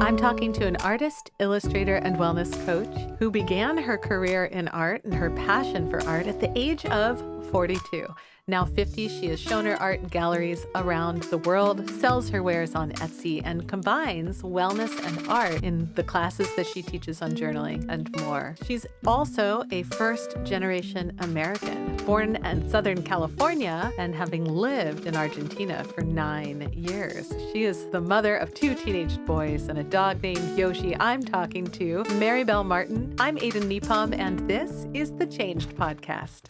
I'm talking to an artist, illustrator, and wellness coach who began her career in art and her passion for art at the age of 42. Now 50, she has shown her art in galleries around the world, sells her wares on Etsy, and combines wellness and art in the classes that she teaches on journaling and more. She's also a first-generation American, born in Southern California and having lived in Argentina for 9 years. She is the mother of 2 teenage boys and a dog named Yoshi. I'm talking to Marybel Martin. I'm Aiden Nepom, and this is the Changed Podcast.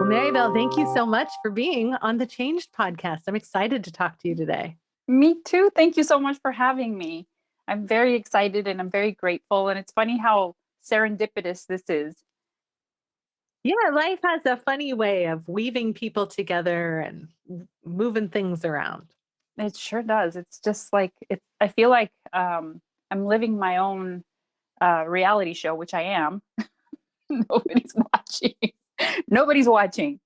Marybel, thank you so much for being on the Changed Podcast. I'm excited to talk to you today. Me too. Thank you so much for having me. I'm very excited and I'm very grateful. And it's funny how serendipitous this is. Yeah, life has a funny way of weaving people together and moving things around. It sure does. It's just like, I feel like I'm living my own reality show, which I am. Nobody's watching. Nobody's watching.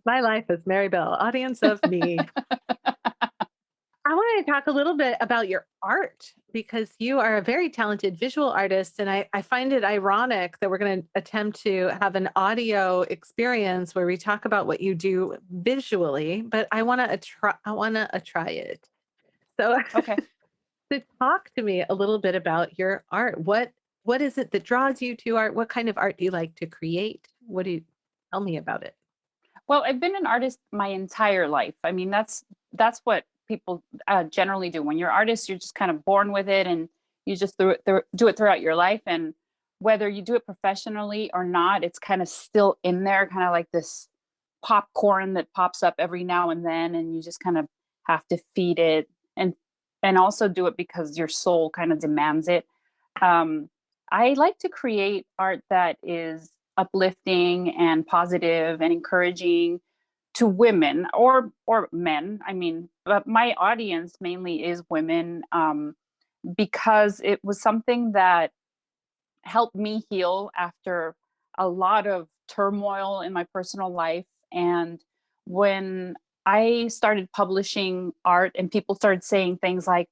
My life is Marybel, audience of me. I want to talk a little bit about your art because you are a very talented visual artist. And I find it ironic that we're going to attempt to have an audio experience where we talk about what you do visually, but I want to try it. So Okay. to talk to me a little bit about your art. What is it that draws you to art? What kind of art do you like to create? What do you tell me about it? Well, I've been an artist my entire life. I mean, that's what people generally do. When you're artists, you're just kind of born with it, and you just do it throughout your life. And whether you do it professionally or not, it's kind of still in there, kind of like this popcorn that pops up every now and then, and you just kind of have to feed it, and also do it because your soul kind of demands it. I like to create art that is uplifting and positive and encouraging to women or men. I mean, but my audience mainly is women, because it was something that helped me heal after a lot of turmoil in my personal life. And when I started publishing art and people started saying things like,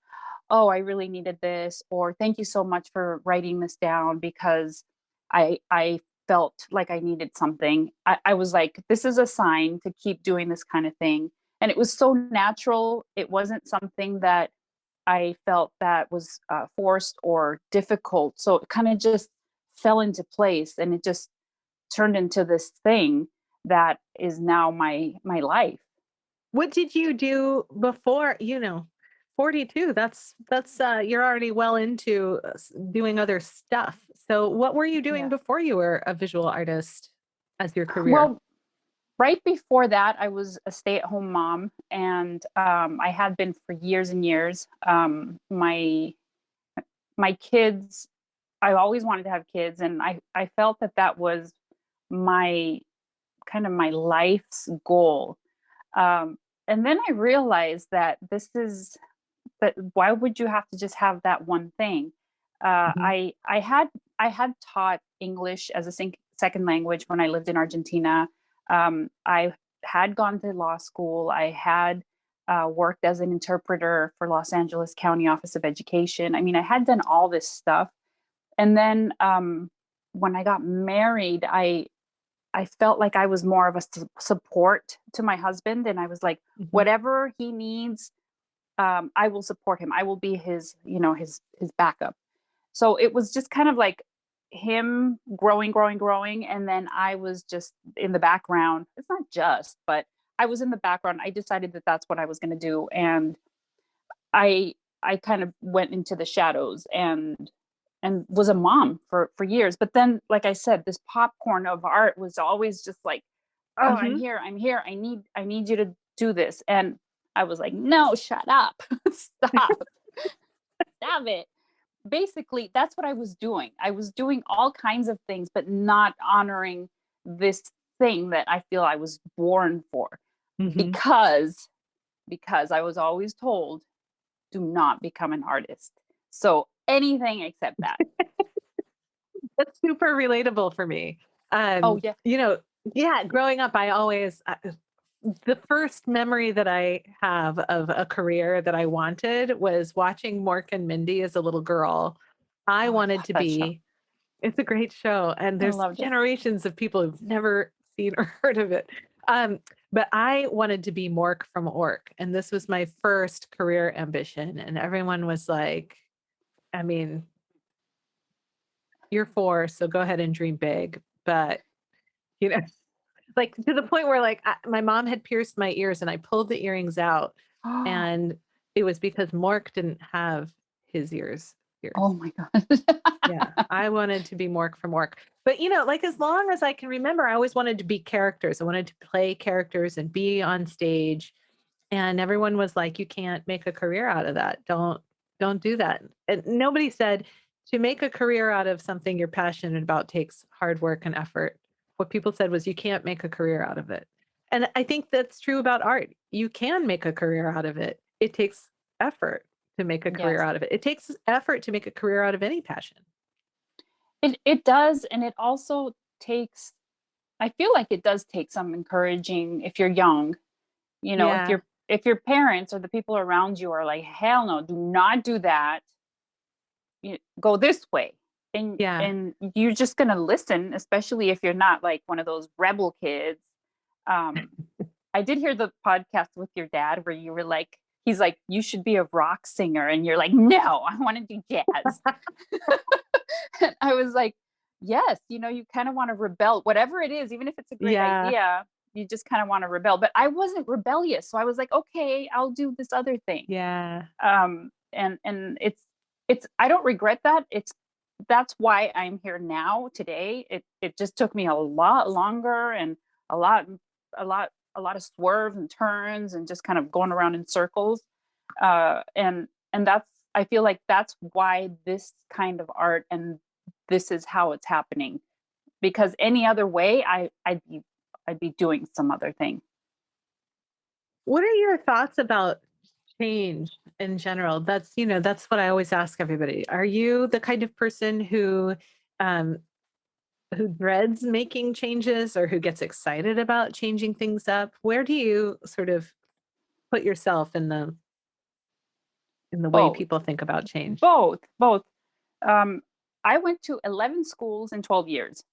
oh, I really needed this, or thank you so much for writing this down because I felt like I needed something. I was like, this is a sign to keep doing this kind of thing. And it was so natural. It wasn't something that I felt that was forced or difficult. So it kind of just fell into place, and it just turned into this thing that is now my life. What did you do before, 42? That's you're already well into doing other stuff. So what were you doing before you were a visual artist as your career? Well, right before that, I was a stay-at-home mom, and I had been for years and years. My kids, I always wanted to have kids, and I felt that was my kind of my life's goal. And then I realized that why would you have to just have that one thing? I had taught English as a second language when I lived in Argentina. I had gone to law school. I had worked as an interpreter for Los Angeles County Office of Education. I mean, I had done all this stuff. And then when I got married, I felt like I was more of a support to my husband. And I was like, whatever he needs, I will support him. I will be his backup. So it was just kind of like him growing. And then I was just in the background. It's not just, but I was in the background. I decided that that's what I was going to do. And I kind of went into the shadows and was a mom for years. But then, like I said, this popcorn of art was always just like, oh, I'm here. I need you to do this. And I was like, no, shut up. Stop. Stop it. Basically, that's what I was doing. I was doing all kinds of things, but not honoring this thing that I feel I was born for. Because I was always told, do not become an artist. So anything except that. That's super relatable for me. Oh yeah. You know, yeah, growing up, I always, the first memory that I have of a career that I wanted was watching Mork and Mindy as a little girl. I Oh, I wanted love to that show. be, it's a great show, and I there's loved it. generations of people who've never seen or heard of it. Um, but I wanted to be Mork from Ork, and this was my first career ambition. And everyone was like, I mean, you're 4, so go ahead and dream big. But, you know, like to the point where like my mom had pierced my ears and I pulled the earrings out, and it was because Mork didn't have his ears Oh pierced. my Yeah, god. I wanted to be Mork from Mork. But, like, as long as I can remember, I always wanted to be characters. I wanted to play characters and be on stage, and everyone was like, "You can't make a career out of that. Don't do that." And nobody said to make a career out of something you're passionate about takes hard work and effort. What people said was, "You can't make a career out of it." And I think that's true about art. You can make a career out of it. It takes effort to make a career Yes. out of it. It takes effort to make a career out of any passion. It does, and it also takes, I feel like it does take some encouraging if you're young, Yeah. if your parents or the people around you are like, "Hell no, do not do that. Go this way." And Yeah. you're just going to listen, especially if you're not like one of those rebel kids. Um I did hear the podcast with your dad where you were like, he's like, "You should be a rock singer." And you're like, "No, I want to do jazz." And I was like, "Yes, you kind of want to rebel, whatever it is, even if it's a great Yeah. idea, you just kind of want to rebel." But I wasn't rebellious. So I was like, "Okay, I'll do this other thing." Yeah. And it's I don't regret that. That's why I'm here now today. It just took me a lot longer and a lot a lot of swerves and turns and just kind of going around in circles. And that's, I feel like that's why this kind of art and this is how it's happening. Because any other way, I'd be doing some other thing. What are your thoughts about change in general? That's what I always ask everybody. Are you the kind of person um who dreads making changes or who gets excited about changing things up? Where do you sort of put yourself in the way Both, people think about change? both. Um, I went to 11 schools in 12 years.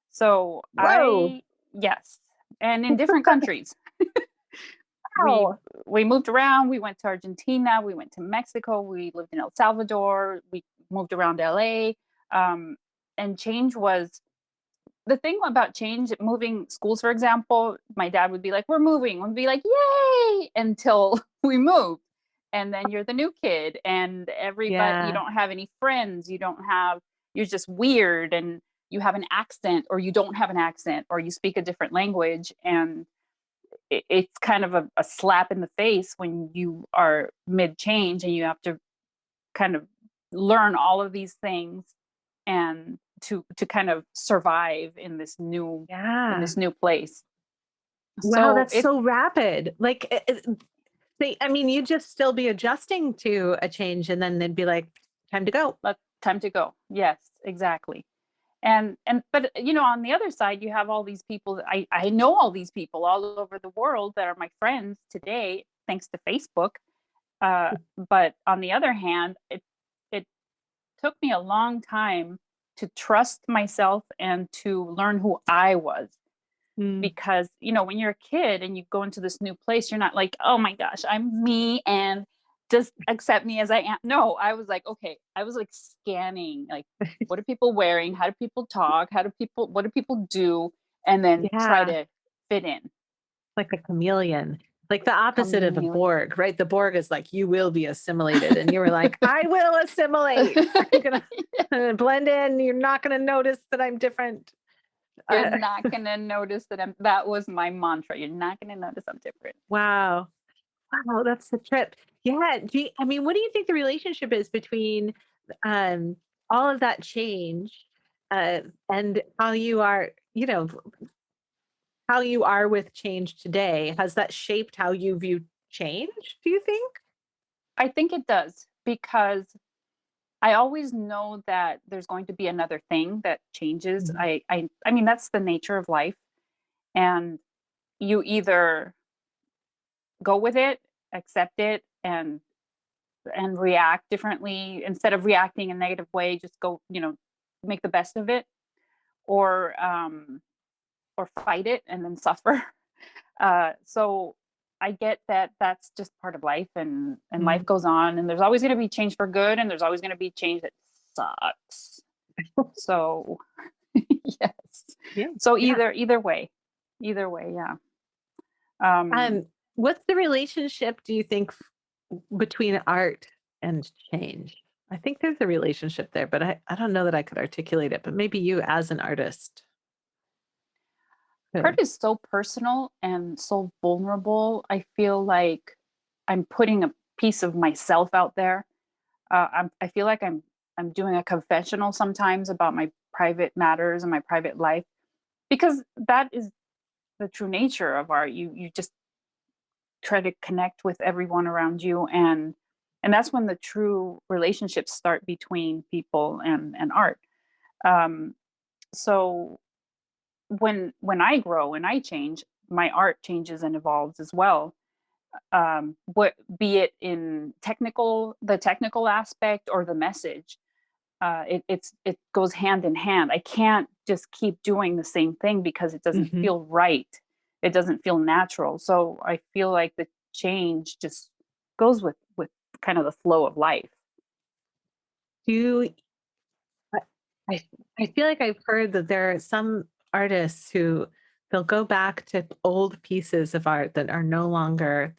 So Whoa. yes, and in different countries. we Wow. we moved around. We went to Argentina. We went to Mexico. We lived in El Salvador. We moved around LA. And change was the thing about change. Moving schools, for example, my dad would be like, "We're moving." We'd be like, "Yay!" Until we moved, and then you're the new kid, and everybody, you Yeah. don't have any friends. You're just weird, and you have an accent, or you don't have an accent, or you speak a different language, and it's kind of a slap in the face when you are mid change and you have to kind of learn all of these things and to kind of survive in Yeah. this new place. Wow, So that's it so rapid. Like, I mean, you'd just still be adjusting to a change and then they'd be like, time to go. time to go. Yes, exactly. And but on the other side, you have all these people that I know, all these people all over the world that are my friends today thanks to Facebook. uh but on the other hand, it took me a long time to trust myself and to learn who I was. Mm, Because when you're a kid and you go into this new place, you're not like, "Oh my gosh, I'm me and just accept me as I am." No, I was like, okay, I was like scanning, like, what are people wearing, how do people talk, what do people do, and then try yeah, to fit in. like a chameleon, like the opposite of a Chameleon. Borg, right? The Borg is like, you will be assimilated. And you were like, I will assimilate. I'm going to blend in. You're not going to notice that I'm different. You're Uh, not gonna notice that was my mantra. You're not gonna notice I'm different. wow. Wow, that's the trip. Yeah. I mean, what do you think the relationship is between um, all of that change uh, and how you are with change today? Has that shaped how you view change, do you think? I think it does, because I always know that there's going to be another thing that changes. Mhm. I mean, that's the nature of life. And you either go with it, accept it, and react differently instead of reacting in a negative way, just go, make the best of it, or or fight it and then suffer. So I get that that's just part of life, and life Mm. goes on, and there's always going to be change for good, and there's always going to be change that sucks. So yes. Yeah. So Yeah. either way, yeah. Um, What's the relationship, do you think, between art and change? I think there's a relationship there, but I don't know that I could articulate it, but maybe you as an artist art could. is so personal and so vulnerable. I feel like I'm putting a piece of myself out there. I feel like I'm doing a confessional sometimes about my private matters and my private life, because that is the true nature of art. You just try to connect with everyone around you, and that's when the true relationships start between people and art. Um, so when I grow and I change, my art changes and evolves as well. What be it in the technical aspect or the message, it goes hand in hand. I can't just keep doing the same thing because it doesn't Mhm. feel right. It doesn't feel natural. So I feel like the change just goes with kind of the flow of life. Do you I I I feel like I've heard that there are some artists who they'll go back to old pieces of art that are no longer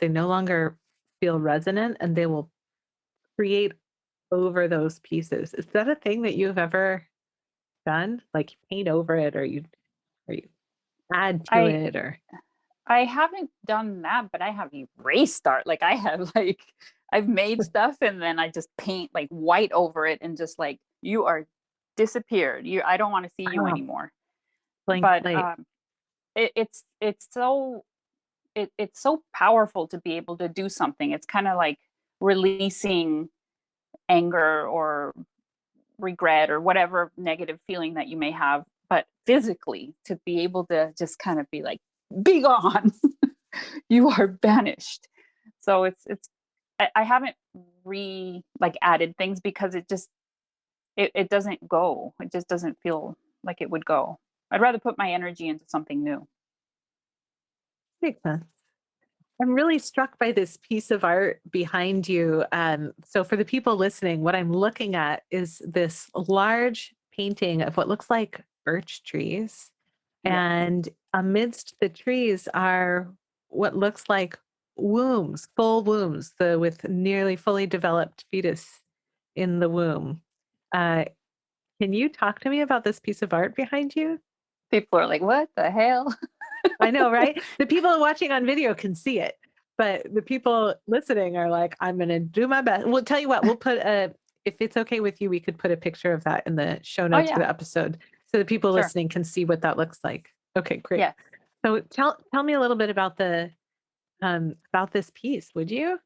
feel resonant, and they will create over those pieces. Is that a thing that you've ever done? Like, you paint over it, or you add to I it, or I haven't done that, but I have erased art. Like I have I've made stuff and then I just paint like white over it and just like you are disappeared. I don't want to see you oh, anymore. blank But slate. it's so powerful to be able to do something. It's kind of like releasing anger or regret or whatever negative feeling that you may have, but physically to be able to just kind of be like, be gone. You are banished. So I haven't added things because it doesn't go. It just doesn't feel like it would go. I'd rather put my energy into something new. Makes sense. I'm really struck by this piece of art behind you. So, for the people listening, what I'm looking at is this large painting of what looks like birch trees. Yeah. And amidst the trees are what looks like wombs, full wombs, with nearly fully developed fetus in the womb. Uh, can you talk to me about this piece of art behind you? People are like, what the hell? I know, right? The people watching on video can see it, but the people listening are like, I'm going to do my best. We'll tell you what, if it's okay with you, we could put a picture of that in the show Oh notes for yeah, the episode so the people sure. listening can see what that looks like. Okay, great. Yes. So tell me a little bit about this piece, would you?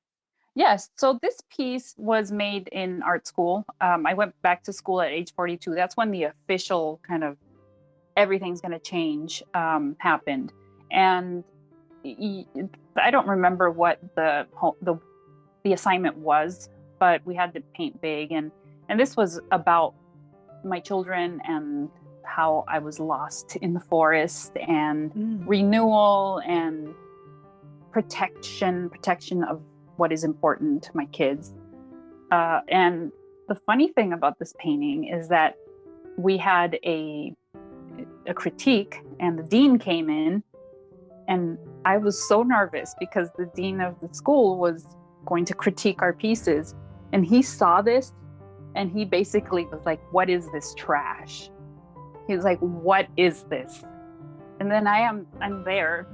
Yes. So this piece was made in art school. I went back to school at age 42. That's when the official kind of everything's going to change happened. And y- I don't remember what the assignment was, but we had to paint big, and this was about my children and how I was lost in the forest and Mm. renewal and protection of what is important to my kids. And the funny thing about this painting is that we had a critique, and the dean came in, and I was so nervous because the dean of the school was going to critique our pieces, and he saw this, and he basically was like, "What is this trash?" He was like, "What is this?" And then I'm there,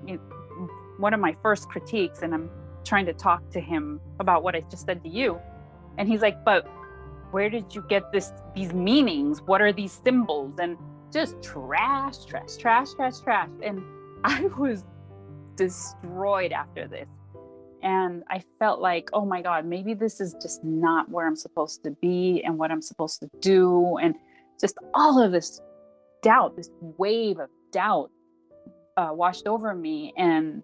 one of my first critiques, and I'm trying to talk to him about what I just said to you, and he's like, "But where did you get these meanings? What are these symbols?" And just trash, trash, trash, trash, trash. And I was destroyed after this. And I felt like, oh my God, maybe this is just not where I'm supposed to be and what I'm supposed to do. And just all of this doubt, this wave of doubt washed over me. And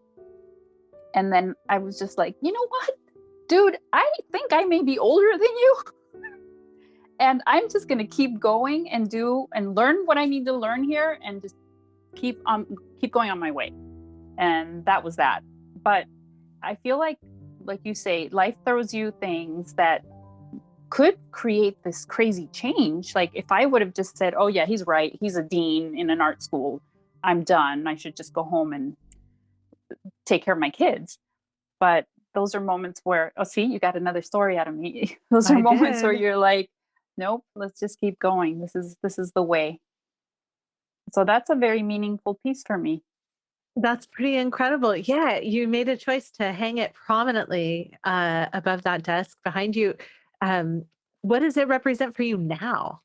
then I was just like, you know what, dude, I think I may be older than you. And I'm just going to keep going and do and learn what I need to learn here and just keep going on my way. And that was that. But I feel like you say, life throws you things that could create this crazy change. Like if I would have just said, oh yeah, he's right, he's a dean in an art school, I'm done, I should just go home and take care of my kids. But those are moments where, oh, see, you got another story out of me. Those are moments where you're like, nope, let's just keep going. This is the way. So that's a very meaningful piece for me. That's pretty incredible. Yeah, you made a choice to hang it prominently above that desk behind you. What does it represent for you now?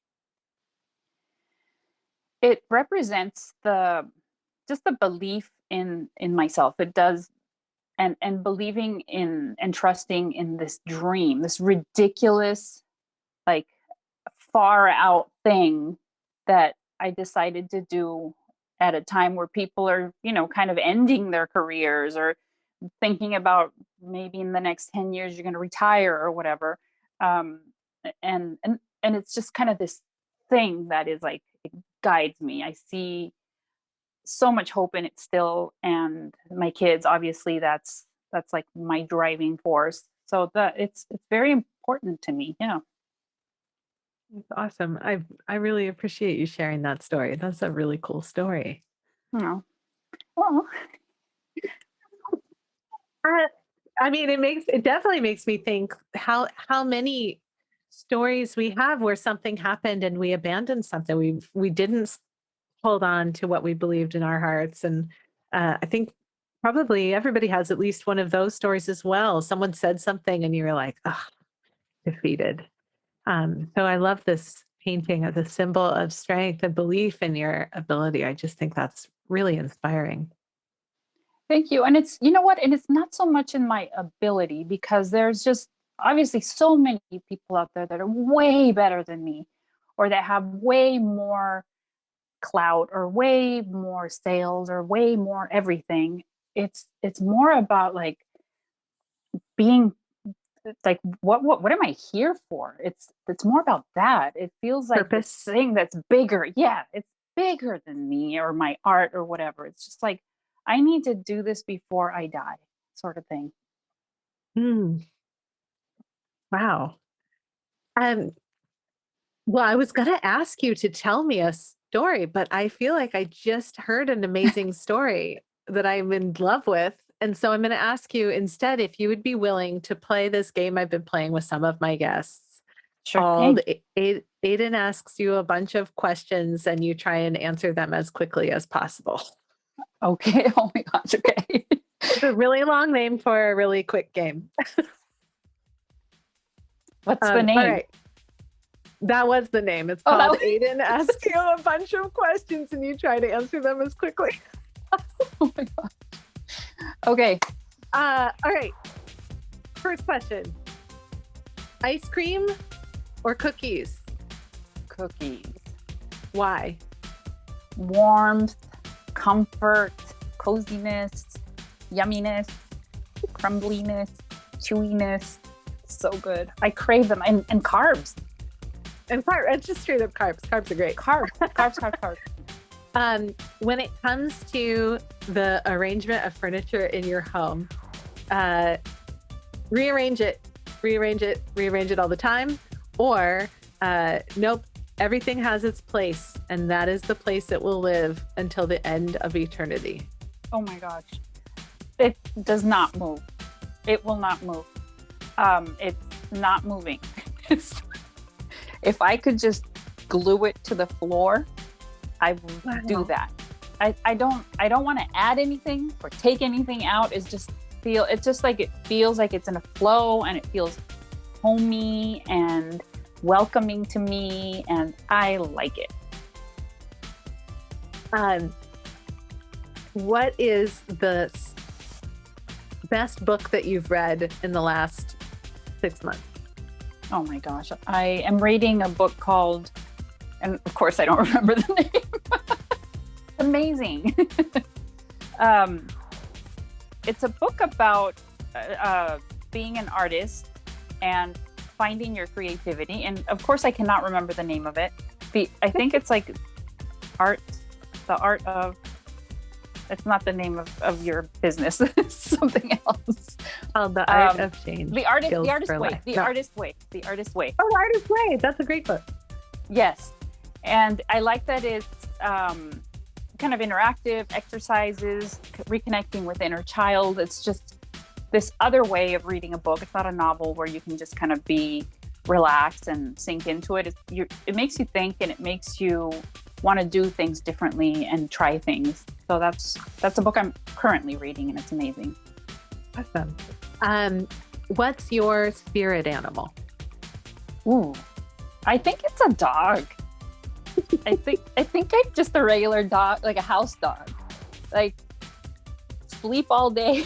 It represents just the belief in myself. It does, and believing in and trusting in this dream, this ridiculous, like far out thing that I decided to do at a time where people are, kind of ending their careers or thinking about maybe in the next 10 years you're going to retire or whatever. And it's just kind of this thing that is like, it guides me. I see so much hope in it still. And my kids, obviously that's like my driving force. So it's very important to me. Yeah. That's awesome. I really appreciate you sharing that story. That's a really cool story. Oh, well, Uh, I mean, it definitely makes me think how many stories we have where something happened and we abandoned something. We didn't hold on to what we believed in our hearts, and I think probably everybody has at least one of those stories as well. Someone said something and you were like, "Oh, defeated." So I love this painting as a symbol of strength and belief in your ability. I just think that's really inspiring. thank you. And it's, you know what? And it's not so much in my ability, because there's just obviously so many people out there that are way better than me, or that have way more clout or way more sales or way more everything. It's more about like being like, what am I here for? It's more about that. It feels like this Purpose. thing that's bigger. Yeah, it's bigger than me or my art or whatever. It's just like, I need to do this before I die, sort of thing. Mm, wow. Um, well, I was going to ask you to tell me a story, but I feel like I just heard an amazing story that I'm in love with. And so I'm going to ask you instead if you would be willing to play this game I've been playing with some of my guests Sure called thing. Aiden asks you a bunch of questions and you try and answer them as quickly as possible. Okay. Oh my gosh. Okay. It's a really long name for a really quick game. What's the All name? right. That was the name. It's Oh, called Aiden asks you a bunch of questions and you try to answer them as quickly. oh my gosh. Okay. All right. First question. Ice cream or cookies? Cookies. Why? Warmth, comfort, coziness, yumminess, crumbliness, chewiness. So good. I crave them. And carbs. And it's just straight up carbs. Carbs are great. Carbs. When it comes to the arrangement of furniture in your home, rearrange it all the time, or nope, everything has its place, and that is the place it will live until the end of eternity. Oh my gosh. It does not move. It will not move. It's not moving. If I could just glue it to the floor, I would do that. I don't want to add anything or take anything out. It's just like it feels like it's in a flow, and it feels homey and welcoming to me, and I like it. What is the Best book that you've read in the last 6 months? Oh my gosh. I am reading a book called, and of course I don't remember the name. Amazing. um, it's a book about being an artist and finding your creativity. And of course I cannot remember the name of it. I think it's like the art of, it's not the name of your business. It's something else. Called The Art of Change. The artist Skills way. for Life. The No. artist way. The artist way. Oh, The Artist's Way. That's a great book. Yes. And I like that it's kind of interactive exercises, reconnecting with inner child. It's just this other way of reading a book. It's not a novel where you can just kind of be relaxed and sink into it. It makes you think, and it makes you want to do things differently and try things. So that's a book I'm currently reading, and it's amazing. Awesome. What's your spirit animal? Ooh, I think it's a dog. I think I'm just a regular dog, like a house dog. Like, sleep all day.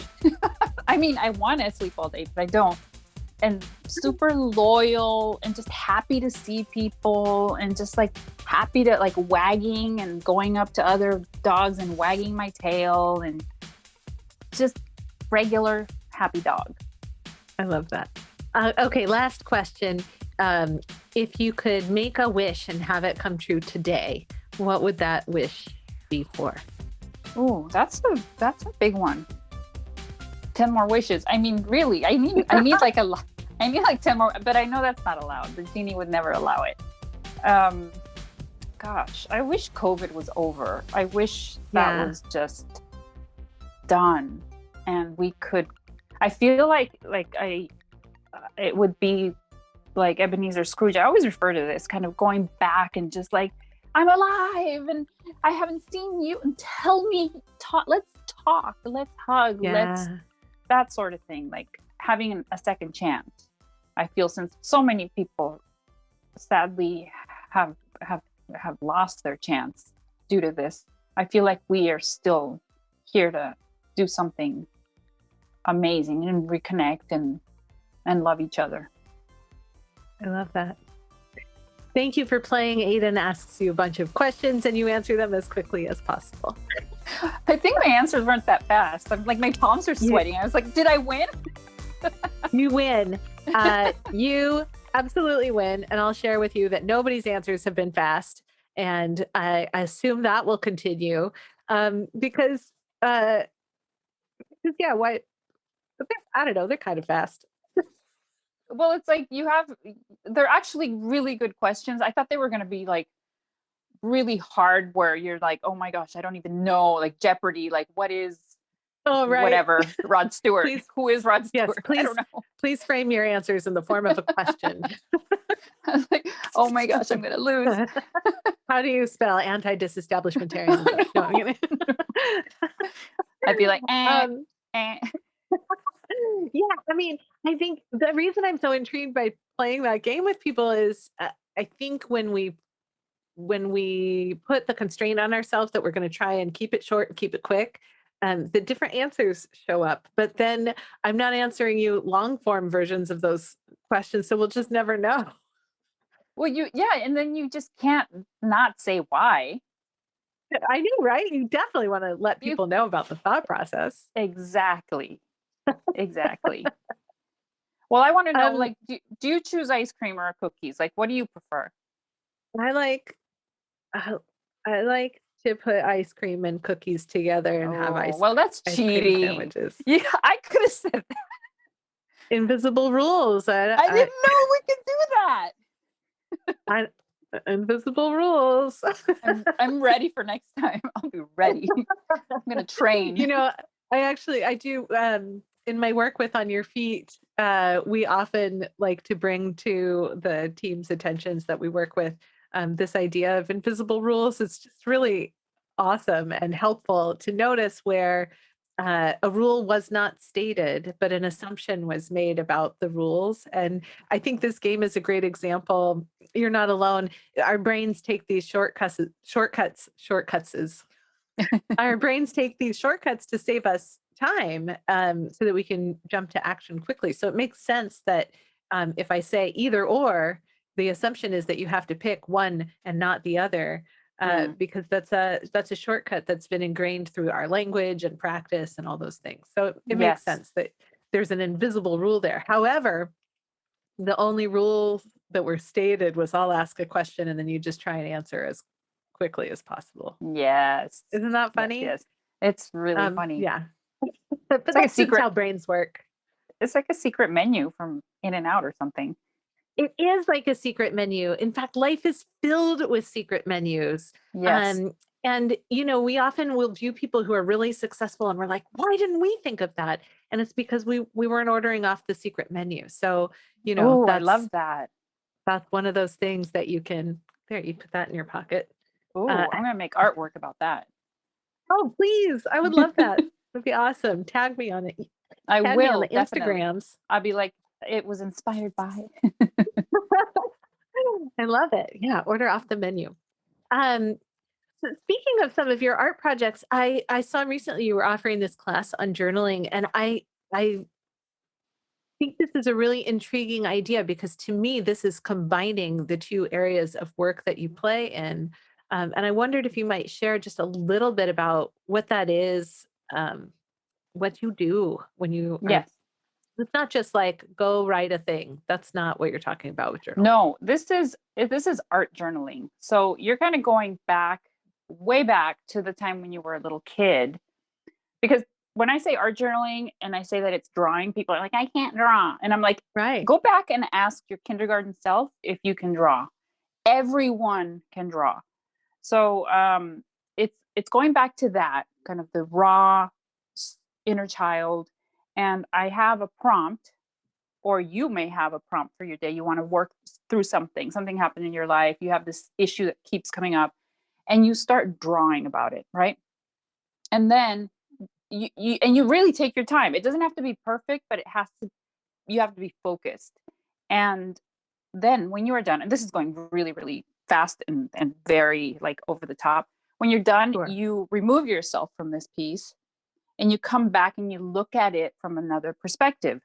I mean, I want to sleep all day, but I don't. And super loyal and just happy to see people and just like happy to like wagging and going up to other dogs and wagging my tail and just regular happy dog. I love that. Okay, last question. If you could make a wish and have it come true today, what would that wish be for? Oh, that's a big one. 10 more wishes. I mean, really, I need like I need like 10 more, but I know that's not allowed. The genie would never allow it. Gosh, I wish COVID was over. I wish that was just done, and we could. I feel like it would be like Ebenezer Scrooge. I always refer to this kind of going back and just like, I'm alive and I haven't seen you, and tell me, let's talk, let's hug, that sort of thing. Like having a second chance. I feel since so many people sadly have lost their chance due to this, I feel like we are still here to do something amazing and reconnect and love each other. I love that. Thank you for playing. Aiden asks you a bunch of questions and you answer them as quickly as possible. I think my answers weren't that fast. I'm like, my palms are sweating. I was like, did I win? You win. You absolutely win. And I'll share with you that nobody's answers have been fast. And I assume that will continue because why? I don't know. They're kind of fast. Well, it's like they're actually really good questions. I thought they were going to be like really hard where you're like, oh my gosh, I don't even know, like Jeopardy, like what is whatever Rod Stewart. Who is Rod Stewart? Yes, please, I don't know. Please frame your answers in the form of a question. I was like, oh my gosh, I'm going to lose. How do you spell anti-disestablishmentarian? No, I'm gonna... I'd be like, Yeah, I mean, I think the reason I'm so intrigued by playing that game with people is I think when we put the constraint on ourselves that we're going to try and keep it short and keep it quick, the different answers show up. But then I'm not answering you long form versions of those questions, so we'll just never know. Well, and then you just can't not say why. I know, right? You definitely want to let people know about the thought process. Exactly. Exactly. Well, I want to know, like, do you choose ice cream or cookies? Like, what do you prefer? I like to put ice cream and cookies together and have ice. Well, that's cheating. Sandwiches. Yeah, I could have said that. Invisible rules. I didn't know we could do that. Invisible rules. I'm ready for next time. I'll be ready. I'm gonna train. You know, I do in my work with On Your Feet, we often like to bring to the team's attentions that we work with this idea of invisible rules. It's just really awesome and helpful to notice where a rule was not stated, but an assumption was made about the rules. And I think this game is a great example. You're not alone. Our brains take these shortcuts. Our brains take these shortcuts to save us time, so that we can jump to action quickly. So it makes sense that, if I say either or, the assumption is that you have to pick one and not the other, Mm, because that's a shortcut that's been ingrained through our language and practice and all those things. So it makes yes. sense that there's an invisible rule there. However, the only rule that were stated was I'll ask a question and then you just try and answer as quickly as possible. Yes. Isn't that Yes, funny? yes. It's really funny. Yeah. But It's like a that's just secret how brains work. it's like a secret menu from In and Out or something. It is like a secret menu. In fact, life is filled with secret menus. Yes. Um, and we often will view people who are really successful and we're like, why didn't we think of that? And it's because we weren't ordering off the secret menu. So, Oh, I that's love that. that's one of those things that you can there, you put that in your pocket. Uh, Oh, I'm gonna make artwork about that. oh, please. I would love that. That'd be awesome. Tag me on it. I Tag me on the will definitely. Instagrams. I'll be like, it was inspired by. I love it. Yeah, order off the menu. Um, so speaking of some of your art projects, I saw recently you were offering this class on journaling, and I think this is a really intriguing idea because to me this is combining the two areas of work that you play in. And I wondered if you might share just a little bit about what that is, what you do when you are. Yes. It's not just like go write a thing. That's not what you're talking about with journaling. No, this is art journaling. So you're kind of going back, way back to the time when you were a little kid. Because when I say art journaling and I say that it's drawing, people are like, I can't draw. And I'm like, Right. go back and ask your kindergarten self if you can draw. Everyone can draw. So it's going back to that kind of the raw inner child. And I have a prompt, or you may have a prompt for your day. You want to work through something happened in your life. You have this issue that keeps coming up, and you start drawing about it, right? And then you really take your time. It doesn't have to be perfect, but you have to be focused. And then when you are done, and this is going really, really fast and very like over the top, when you're done, Sure. you remove yourself from this piece and you come back and you look at it from another perspective.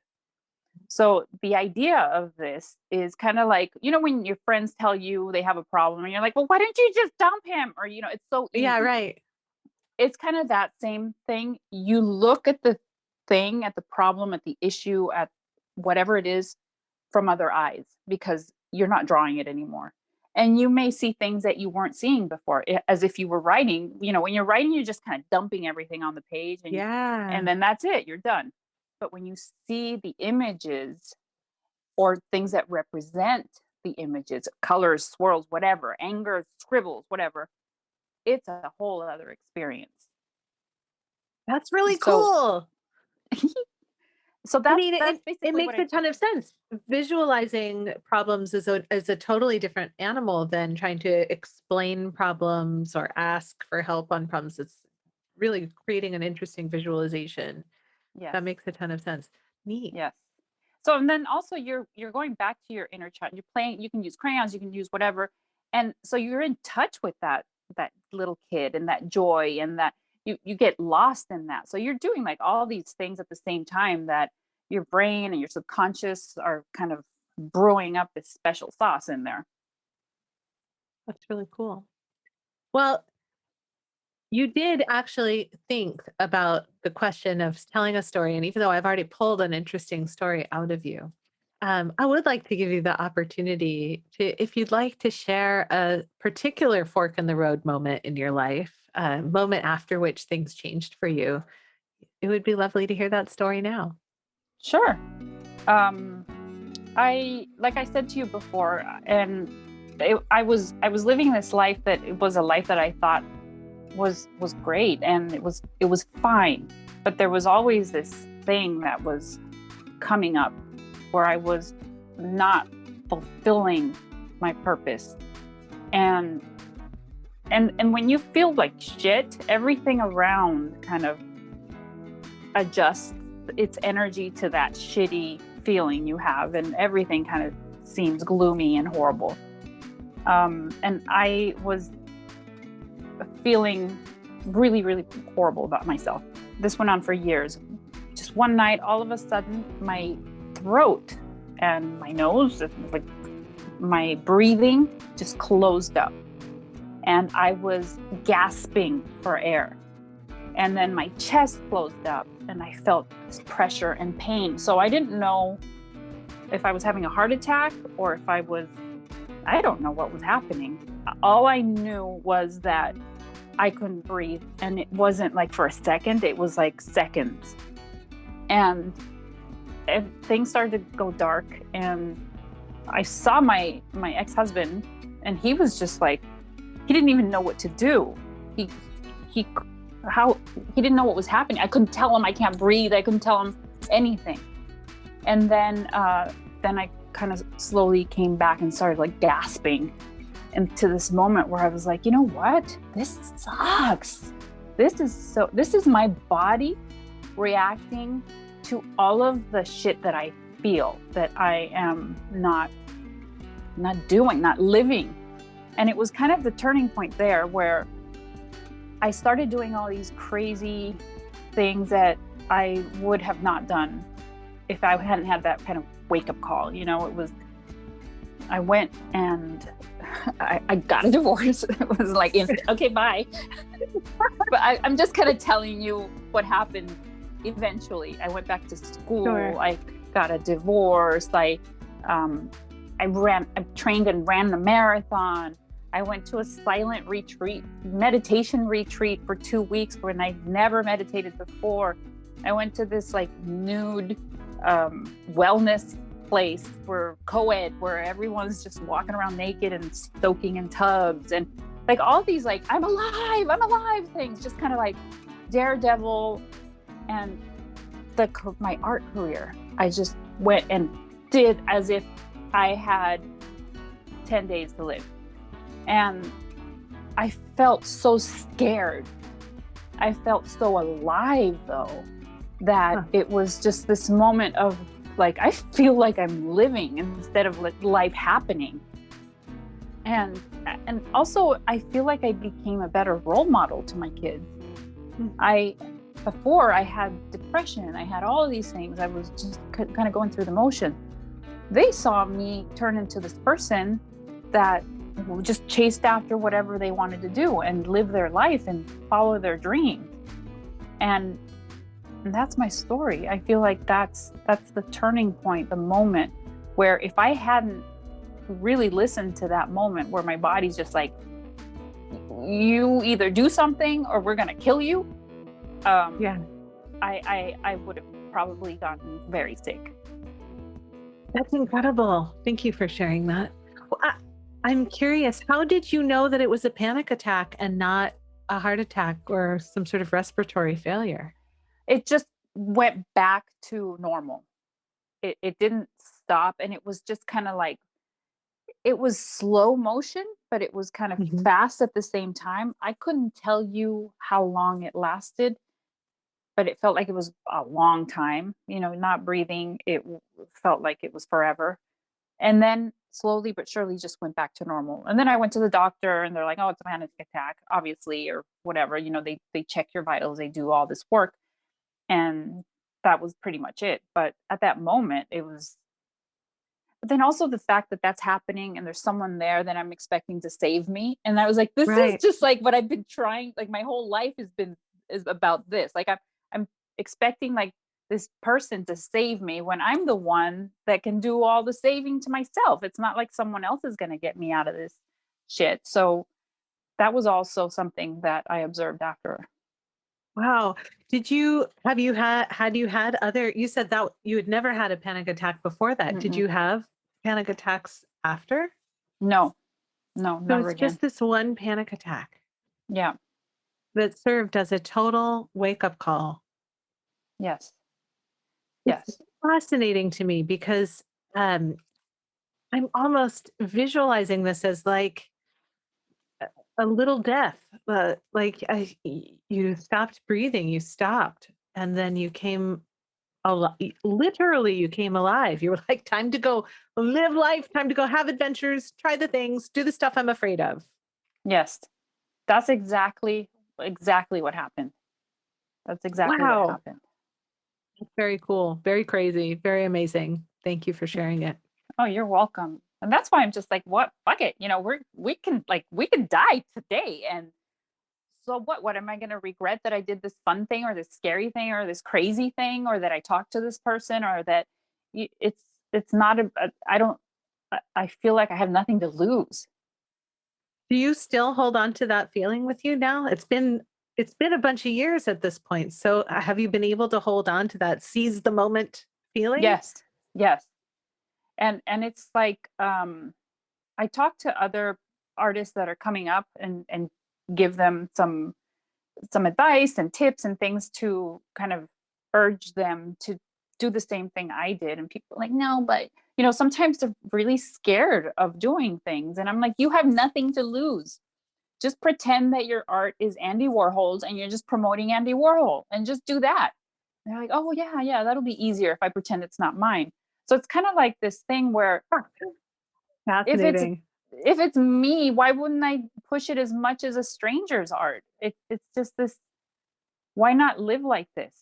So the idea of this is kind of like, when your friends tell you they have a problem and you're like, well, why don't you just dump him? Or, it's so Yeah, easy. right. It's kind of that same thing. You look at the thing, at the problem, at the issue, at whatever it is from other eyes because you're not drawing it anymore. And you may see things that you weren't seeing before, as if you were writing. When you're writing, you're just kind of dumping everything on the page and Yeah. then that's it, you're done. But when you see the images or things that represent the images, colors, swirls, whatever, anger, scribbles, whatever, it's a whole other experience. That's really So cool. so I that's mean, that's it basically what makes I a do. ton of sense. Visualizing problems is a totally different animal than trying to explain problems or ask for help on problems. It's really creating an interesting visualization. Yes. That makes a ton of sense. Neat. Yes. So and then also you're going back to your inner child. You're playing, you can use crayons, you can use whatever. And so you're in touch with that little kid and that joy and that you get lost in that. So you're doing like all these things at the same time that your brain and your subconscious are kind of brewing up this special sauce in there. That's really cool. Well, you did actually think about the question of telling a story, and even though I've already pulled an interesting story out of you, I would like to give you the opportunity to, if you'd like to share a particular fork in the road moment in your life, a moment after which things changed for you. It would be lovely to hear that story now. Sure. Um I like I said to you before, and I was living this life that it was a life that I thought was great, and it was fine, but there was always this thing that was coming up where I was not fulfilling my purpose, and and when you feel like shit, everything around kind of adjusts its energy to that shitty feeling you have, and everything kind of seems gloomy and horrible. And I was feeling really, really horrible about myself. this went on for years. Just one night, all of a sudden, my throat and my nose, like my breathing just closed up. And I was gasping for air. And then my chest closed up and I felt this pressure and pain. So I didn't know if I was having a heart attack or if I don't know what was happening. All I knew was that I couldn't breathe. And it wasn't like for a second, it was like seconds. And things started to go dark. And I saw my ex-husband, and he was just like, he didn't even know what to do. He didn't know what was happening. I couldn't tell him I can't breathe. I couldn't tell him anything. And then I kind of slowly came back and started like gasping into this moment where I was like, you know what? This sucks. This is my body reacting to all of the shit that I feel that I am not doing, not living. And it was kind of the turning point there where I started doing all these crazy things that I would have not done if I hadn't had that kind of wake-up call. I went and I got a divorce. It was like, okay, bye. But I'm just kind of telling you what happened eventually. I went back to school. Sure. I got a divorce. I trained and ran the marathon. I went to a silent retreat, meditation retreat for 2 weeks when I never meditated before. I went to this like nude wellness place where co-ed, where everyone's just walking around naked and soaking in tubs, and like all these like I'm alive things, just kind of like daredevil. And my art career, I just went and did as if I had 10 days to live. And I felt so scared. I felt so alive though, that it was just this moment of like, I feel like I'm living instead of like life happening. And also I feel like I became a better role model to my kids. Before I had depression, I had all of these things. I was just kind of going through the motion. They saw me turn into this person that just chased after whatever they wanted to do and live their life and follow their dreams. And that's my story. I feel like that's the turning point, the moment where if I hadn't really listened to that moment where my body's just like, you either do something or we're going to kill you. I would have probably gotten very sick. That's incredible. Thank you for sharing that. Well, I'm curious, how did you know that it was a panic attack and not a heart attack or some sort of respiratory failure? It just went back to normal. It didn't stop. And it was just kind of like, it was slow motion, but it was kind of fast at the same time. I couldn't tell you how long it lasted, but it felt like it was a long time, not breathing. It felt like it was forever. And then slowly but surely just went back to normal. And then I went to the doctor and they're like, oh, it's a panic attack, obviously, or whatever. They check your vitals, they do all this work. And that was pretty much it. But at that moment, but then also the fact that that's happening and there's someone there that I'm expecting to save me. And I was like, this is just like what I've been trying, like my whole life is about this. Like I'm expecting like this person to save me when I'm the one that can do all the saving to myself. It's not like someone else is going to get me out of this shit. So that was also something that I observed after. Wow. Had you had other, you said that you had never had a panic attack before that. Mm-mm. Did you have panic attacks after? No, So never it's again. just this one panic attack Yeah. that served as a total wake-up call. Yes. It's fascinating to me because I'm almost visualizing this as like a little death. You stopped breathing, you stopped, and then you came literally you came alive. You were like, time to go live life, time to go have adventures, try the things, do the stuff I'm afraid of. Yes. That's exactly what happened. That's exactly what Wow. happened. Very cool. Very crazy. Very amazing. Thank you for sharing it. Oh, you're welcome. And that's why I'm just like, what? Fuck it. We can die today. And so what? What am I going to regret that I did this fun thing or this scary thing or this crazy thing or that I talked to this person or that it's not I don't, I feel like I have nothing to lose. Do you still hold on to that feeling with you now? It's been a bunch of years at this point. So have you been able to hold on to that seize the moment feeling? Yes. Yes. And it's like, I talk to other artists that are coming up and give them some advice and tips and things to kind of urge them to do the same thing I did. And people are like, no, but sometimes they're really scared of doing things. And I'm like, you have nothing to lose. Just pretend that your art is Andy Warhol's and you're just promoting Andy Warhol and just do that. And they're like, oh yeah, yeah, that'll be easier if I pretend it's not mine. So it's kind of like this thing where if it's Fascinating. if it's me, why wouldn't I push it as much as a stranger's art? It's just this, why not live like this?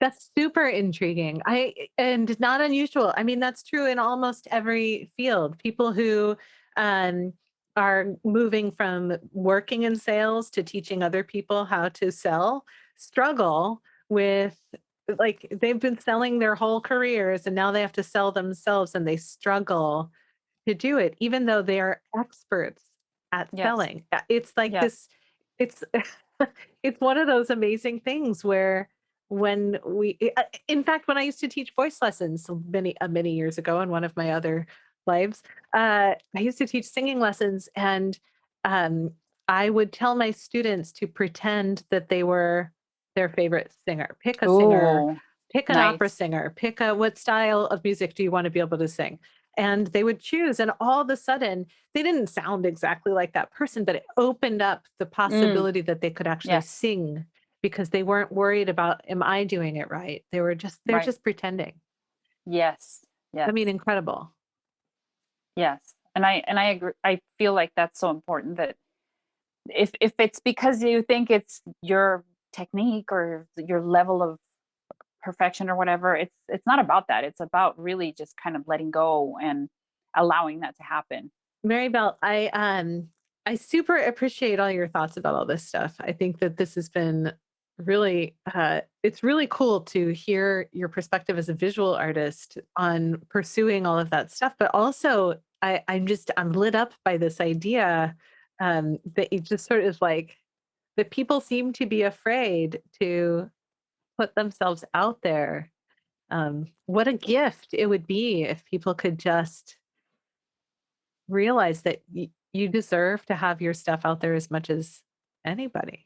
That's super intriguing. And not unusual. I mean, that's true in almost every field. People who um, are moving from working in sales to teaching other people how to sell struggle with, like, they've been selling their whole careers and now they have to sell themselves and they struggle to do it, even though they are experts at Yes. selling. It's like Yes. this, it's it's one of those amazing things where in fact, when I used to teach voice lessons many years ago in one of my other lives, I used to teach singing lessons, and um, I would tell my students to pretend that they were their favorite singer. Pick a singer, Oh, pick an opera nice. singer, pick a what style of music do you want to be able to sing? And they would choose, and all of a sudden, they didn't sound exactly like that person, but it opened up the Mm, possibility that they could actually yes. sing because they weren't worried about, am I doing it right? They're Right. just pretending. Yes. I Yes. mean, incredible. Yes. And I agree. I feel like that's so important that if it's because you think it's your technique or your level of perfection or whatever, it's not about that. It's about really just kind of letting go and allowing that to happen. Marybel, I super appreciate all your thoughts about all this stuff. I think that this has been really it's really cool to hear your perspective as a visual artist on pursuing all of that stuff, but also I'm lit up by this idea that you just sort of like that people seem to be afraid to put themselves out there. What a gift it would be if people could just realize that you deserve to have your stuff out there as much as anybody.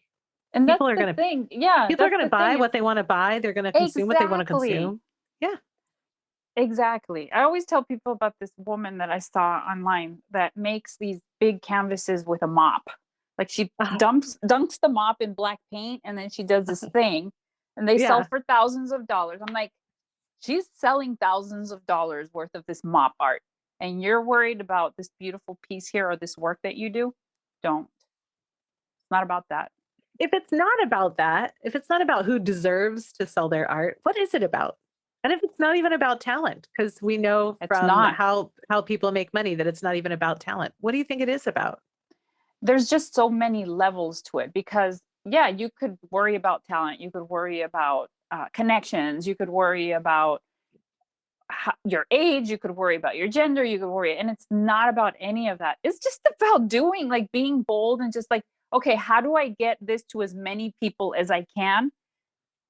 And that's People are the gonna thing. Yeah, people are that's gonna the buy thing. what It's they wanna buy, they're gonna consume what they wanna exactly. consume. Yeah. Exactly. I always tell people about this woman that I saw online that makes these big canvases with a mop. Like she Uh, dunks the mop in black paint and then she does this thing and they sell yeah. for thousands of dollars. I'm like, she's selling thousands of dollars worth of this mop art. And you're worried about this beautiful piece here or this work that you do? Don't. It's not about that. If it's not about that, if it's not about who deserves to sell their art, what is it about? And if it's not even about talent, because we know It's from not. how people make money that it's not even about talent. What do you think it is about? There's just so many levels to it because yeah, you could worry about talent, you could worry about connections, you could worry about your age, you could worry about your gender, you could worry, and it's not about any of that. It's just about doing, like, being bold and just like, okay, how do I get this to as many people as I can?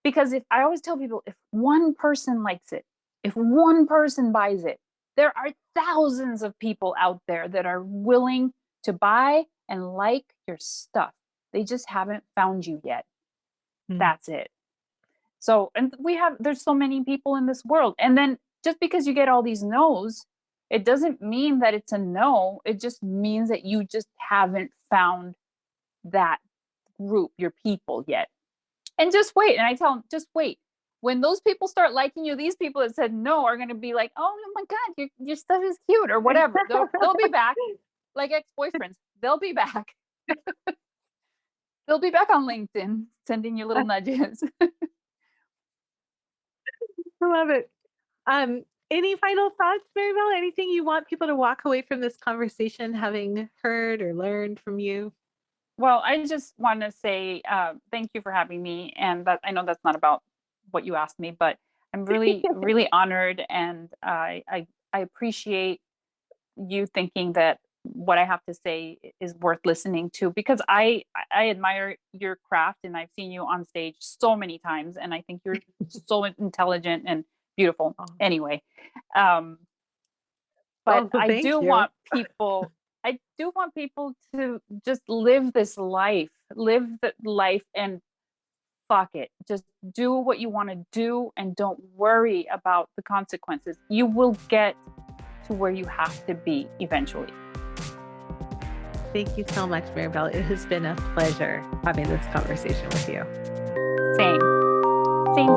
Because if I always tell people, if one person likes it, if one person buys it, there are thousands of people out there that are willing to buy and like your stuff. They just haven't found you yet. Mm. That's it. So, and there's so many people in this world. And then just because you get all these no's, it doesn't mean that it's a no. It just means that you just haven't found that group, your people yet. And just wait. And I tell them, just wait. When those people start liking you, these people that said no are going to be like, oh my God, your stuff is cute or whatever. They'll be back like ex boyfriends. They'll be back. They'll be back on LinkedIn sending you little nudges. I love it. Any final thoughts, Marybel? Anything you want people to walk away from this conversation having heard or learned from you? Well, I just want to say thank you for having me, and that I know that's not about what you asked me, but I'm really, really honored, and I appreciate you thinking that what I have to say is worth listening to because I admire your craft, and I've seen you on stage so many times, and I think you're so intelligent and beautiful. Oh, Anyway, um, but oh, thank you. I do want people to just live this life, live the life and fuck it. Just do what you want to do and don't worry about the consequences. You will get to where you have to be eventually. Thank you so much, Marybel. It has been a pleasure having this conversation with you. Same. Same.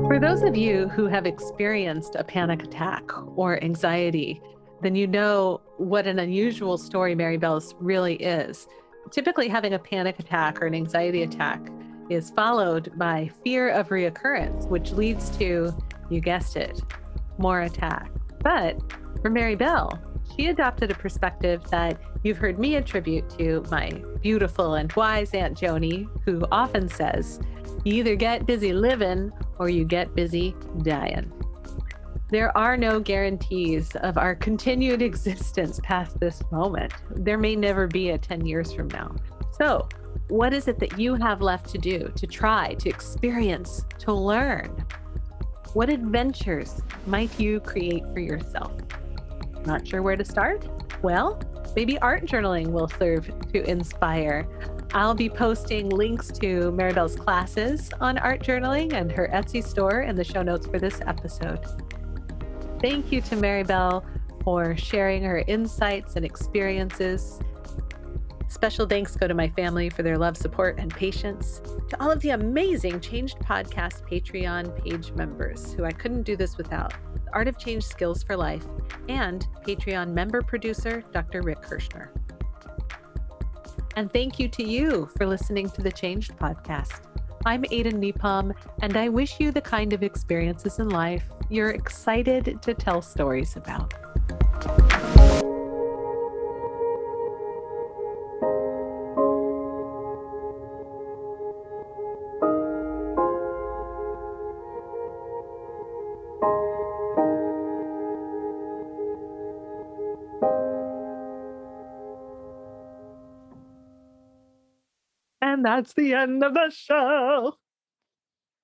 For those of you who have experienced a panic attack or anxiety, then you know what an unusual story Marybel's really is. Typically, having a panic attack or an anxiety attack is followed by fear of reoccurrence, which leads to, you guessed it, more attack. But for Marybel, she adopted a perspective that you've heard me attribute to my beautiful and wise Aunt Joni, who often says, you either get busy living or you get busy dying. There are no guarantees of our continued existence past this moment. There may never be a 10 years from now. So, what is it that you have left to do, to try, to experience, to learn? What adventures might you create for yourself? Not sure where to start? Well, maybe art journaling will serve to inspire. I'll be posting links to Marybel's classes on art journaling and her Etsy store in the show notes for this episode. Thank you to Marybel for sharing her insights and experiences. Special thanks go to my family for their love, support, and patience. To all of the amazing Changed Podcast Patreon page members who I couldn't do this without. The Art of Change Skills for Life, and Patreon member producer, Dr. Rick Kirschner. And thank you to you for listening to the Changed Podcast. I'm Aiden Nepom, and I wish you the kind of experiences in life you're excited to tell stories about. And that's the end of the show.